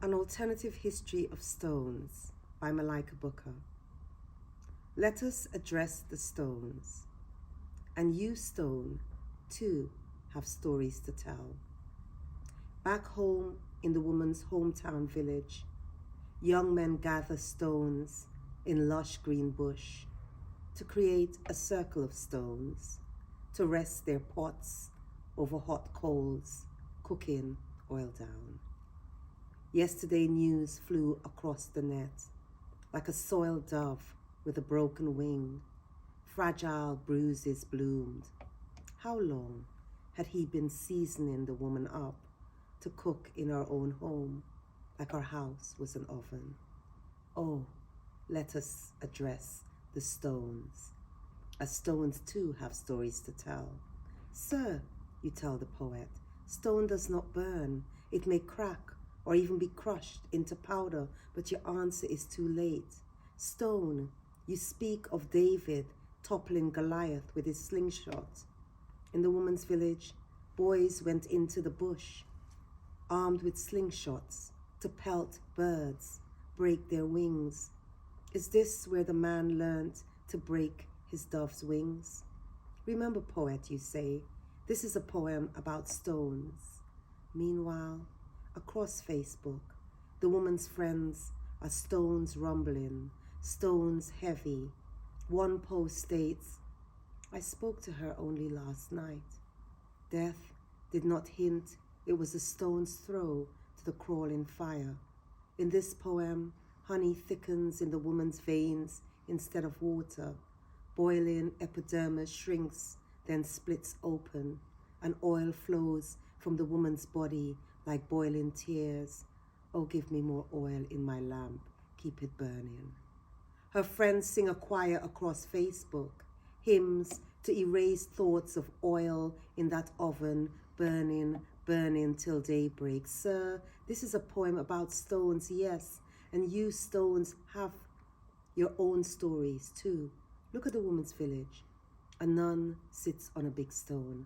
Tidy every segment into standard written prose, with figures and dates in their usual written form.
An Alternative History of Stones by Malika Booker. Let us address the stones. And you, stone, too, have stories to tell. Back home in the woman's hometown village, young men gather stones in lush green bush to create a circle of stones to rest their pots over hot coals, cooking oil down. Yesterday news flew across the net like a soiled dove with a broken wing. Fragile bruises bloomed. How long had he been seasoning the woman up to cook in our own home like our house was an oven? Oh, let us address the stones, as stones too have stories to tell. Sir, you tell the poet, stone does not burn. It may crack or even be crushed into powder, but your answer is too late. Stone, you speak of David toppling Goliath with his slingshot. In the woman's village, boys went into the bush, armed with slingshots, to pelt birds, break their wings. Is this where the man learned to break his dove's wings? Remember, poet, you say, this is a poem about stones. Meanwhile, across Facebook, the woman's friends are stones rumbling, stones heavy. One post states, I spoke to her only last night. Death did not hint it was a stone's throw to the crawling fire. In this poem, honey thickens in the woman's veins instead of water. Boiling epidermis shrinks, then splits open, and oil flows from the woman's body like boiling tears. Oh, give me more oil in my lamp, keep it burning. Her friends sing a choir across Facebook, hymns to erase thoughts of oil in that oven, burning, burning till daybreak. Sir, this is a poem about stones, yes, and you stones have your own stories too. Look at the woman's village. A nun sits on a big stone.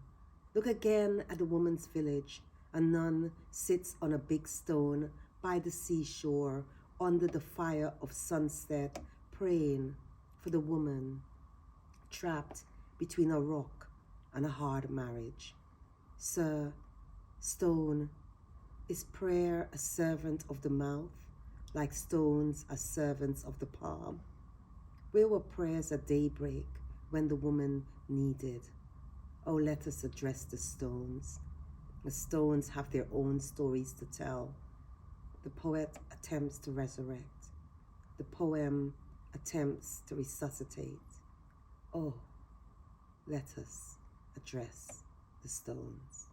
Look again at the woman's village. A nun sits on a big stone by the seashore under the fire of sunset, praying for the woman trapped between a rock and a hard marriage. Sir, stone, is prayer a servant of the mouth, like stones are servants of the palm? Where were prayers at daybreak when the woman needed? Oh, let us address the stones. The stones have their own stories to tell. The poet attempts to resurrect. The poem attempts to resuscitate. Oh, let us address the stones.